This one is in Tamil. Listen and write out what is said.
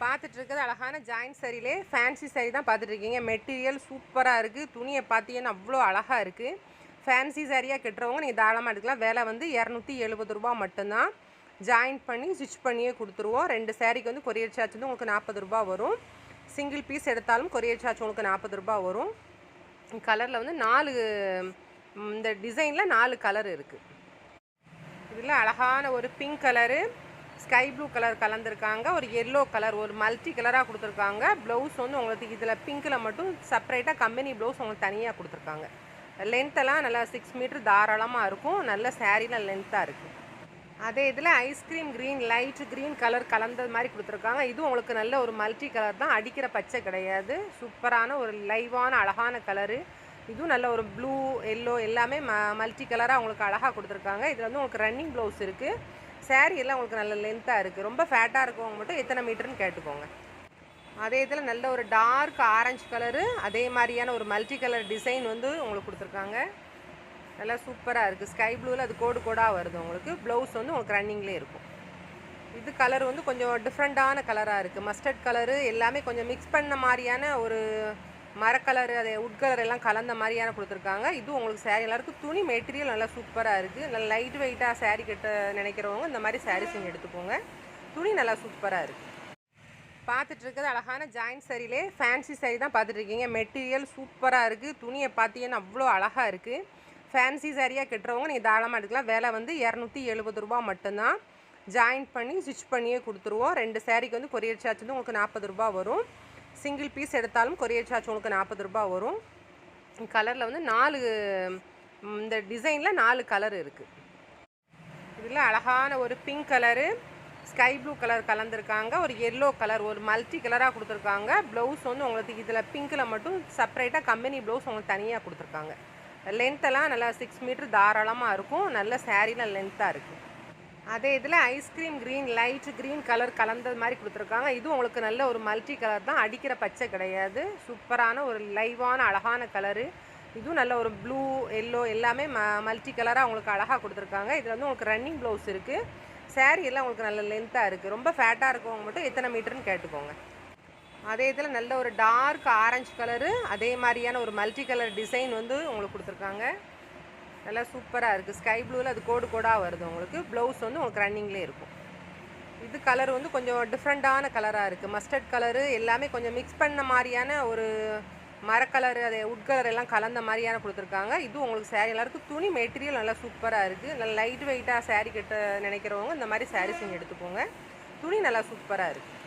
பார்த்துட்டு இருக்கிறது அழகான ஜாயின்ட் சரியிலே ஃபேன்சி சாரி தான் பார்த்துட்டு இருக்கீங்க. மெட்டீரியல் சூப்பராக இருக்குது. துணியை பார்த்தீங்கன்னா அவ்வளோ அழகாக இருக்குது. ஃபேன்சி சாரியாக கட்டுறவங்க நீங்கள் தாராளமாக எடுக்கலாம். விலை வந்து 270 ரூபா மட்டும்தான். ஜாயின் பண்ணி ஸ்டிச் பண்ணியே கொடுத்துருவோம். 2 சாரிக்கு வந்து கொரியர் சார்ஜ் வந்து உங்களுக்கு 40 ரூபா வரும். சிங்கிள் பீஸ் எடுத்தாலும் கொரியர் சார்ஜ் உங்களுக்கு 40 ரூபா வரும். கலரில் வந்து 4 இந்த டிசைனில் 4 கலர் இருக்குது. இதில் அழகான ஒரு pink colour, sky blue colour கலந்துருக்காங்க. ஒரு எல்லோ கலர், ஒரு மல்டி கலராக கொடுத்துருக்காங்க. ப்ளவுஸ் வந்து உங்களுக்கு இதில் பிங்க்கில் மட்டும் செப்பரேட்டாக கம்பெனி ப்ளவுஸ் உங்களுக்கு தனியாக கொடுத்துருக்காங்க. லென்த்தெல்லாம் நல்லா 6 மீட்டர் தாராளமாக இருக்கும். நல்ல சாரீலாம் லென்த்தாக இருக்குது. அதே இதில் ice cream green, light green colour கலந்தது மாதிரி கொடுத்துருக்காங்க. இதுவும் உங்களுக்கு நல்ல ஒரு மல்டி கலர் தான், அடிக்கிற பச்சை கிடையாது. சூப்பரான ஒரு லைவான அழகான கலரு. இதுவும் நல்ல ஒரு ப்ளூ எல்லோ எல்லாமே மல்டி கலராக உங்களுக்கு அழகாக கொடுத்துருக்காங்க. இதில் வந்து உங்களுக்கு ரன்னிங் ப்ளவுஸ் இருக்குது. சாரீ எல்லாம் உங்களுக்கு நல்ல லென்த்தாக இருக்குது. ரொம்ப ஃபேட்டாக இருக்கவங்க மட்டும் எத்தனை மீட்டர்னு கேட்டுக்கோங்க. அதே இதில் நல்ல ஒரு டார்க் ஆரஞ்சு கலரு, அதே மாதிரியான ஒரு மல்டி கலர் டிசைன் வந்து உங்களுக்கு கொடுத்துருக்காங்க. நல்லா சூப்பராக இருக்குது. ஸ்கை ப்ளூவில் அது கோடு கோடாக வருது. உங்களுக்கு ப்ளவுஸ் வந்து உங்களுக்கு ரன்னிங்லேயே இருக்கும். இது கலர் வந்து கொஞ்சம் டிஃப்ரெண்ட்டான கலராக இருக்குது. மஸ்டர்ட் கலரு எல்லாமே கொஞ்சம் மிக்ஸ் பண்ண மாதிரியான ஒரு மரக்கலரு, அதே உட் கலர் எல்லாம் கலந்த மாதிரியான கொடுத்துருக்காங்க. இதுவும் உங்களுக்கு சாரீ எல்லாருக்கும். துணி மெட்டீரியல் நல்லா சூப்பராக இருக்குது. நல்லா லைட் வெயிட்டாக சாரீ கட்ட நினைக்கிறவங்க இந்த மாதிரி சாரீஸ் நீங்கள் எடுத்துக்கோங்க. துணி நல்லா சூப்பராக இருக்குது. பார்த்துட்டு இருக்கிறது அழகான ஜாயின்ட் சரியிலே ஃபேன்சி சாரி தான் பார்த்துட்டு இருக்கீங்க. மெட்டீரியல் சூப்பராக இருக்குது. துணியை பார்த்தீங்கன்னா அவ்வளோ அழகாக இருக்குது. ஃபேன்சி சாரியாக கட்டுறவங்க நீங்கள் தாராளமாக எடுக்கலாம். விலை வந்து 270 ரூபா மட்டும்தான். ஜாயின் பண்ணி ஸ்டிச் பண்ணியே கொடுத்துருவோம். 2 சாரிக்கு வந்து கொரியர் சார்ஜ் வந்து உங்களுக்கு 40 ரூபா வரும். சிங்கிள் பீஸ் எடுத்தாலும் கொரியர் சார்ஜ் உங்களுக்கு 40 ரூபா வரும். கலரில் வந்து 4 இந்த டிசைனில் 4 கலர் இருக்குது. இதில் அழகான ஒரு pink colour, sky blue colour கலந்துருக்காங்க. ஒரு எல்லோ கலர், ஒரு மல்டி கலராக கொடுத்துருக்காங்க. ப்ளவுஸ் வந்து உங்களுக்கு இதில் பிங்க்கில் மட்டும் செப்பரேட்டாக கம்பெனி ப்ளவுஸ் உங்களுக்கு தனியாக கொடுத்துருக்காங்க. லென்த்தெல்லாம் நல்லா 6 மீட்டர் தாராளமாக இருக்கும். நல்ல சாரீலாம் லென்த்தாக இருக்குது. அதே இதில் ice cream green, light green colour கலந்தது மாதிரி கொடுத்துருக்காங்க. இதுவும் உங்களுக்கு நல்ல ஒரு மல்டி கலர் தான், அடிக்கிற பச்சை கிடையாது. சூப்பரான ஒரு லைவான அழகான கலரு. இதுவும் நல்ல ஒரு ப்ளூ எல்லோ எல்லாமே மல்டி கலராக உங்களுக்கு அழகாக கொடுத்துருக்காங்க. இதில் வந்து உங்களுக்கு ரன்னிங் ப்ளவுஸ் இருக்குது. சாரீ எல்லாம் உங்களுக்கு நல்ல லென்த்தாக இருக்குது. ரொம்ப ஃபேட்டாக இருக்கவங்க மட்டும் எத்தனை மீட்டர்னு கேட்டுக்கோங்க. அதே இதில் நல்ல ஒரு டார்க் ஆரஞ்சு கலரு, அதே மாதிரியான ஒரு மல்டி கலர் டிசைன் வந்து உங்களுக்கு கொடுத்துருக்காங்க. நல்லா சூப்பராக இருக்குது. ஸ்கை ப்ளூவில் அது கோடு கோடாக வருது. உங்களுக்கு ப்ளவுஸ் வந்து உங்களுக்கு ரன்னிங்லேயே இருக்கும். இது கலர் வந்து கொஞ்சம் டிஃப்ரெண்ட்டான கலராக இருக்குது. மஸ்டர்ட் கலரு எல்லாமே கொஞ்சம் மிக்ஸ் பண்ண மாதிரியான ஒரு மரக்கலரு, அதே உட் கலர் எல்லாம் கலந்த மாதிரியான கொடுத்துருக்காங்க. இதுவும் உங்களுக்கு சாரீ எல்லாருக்கும். துணி மெட்டீரியல் நல்லா சூப்பராக இருக்குது. நல்லா லைட் வெயிட்டாக சாரீ கட்ட நினைக்கிறவங்க இந்த மாதிரி சாரீஸ் நீங்கள் எடுத்துக்கோங்க. துணி நல்லா சூப்பராக இருக்குது.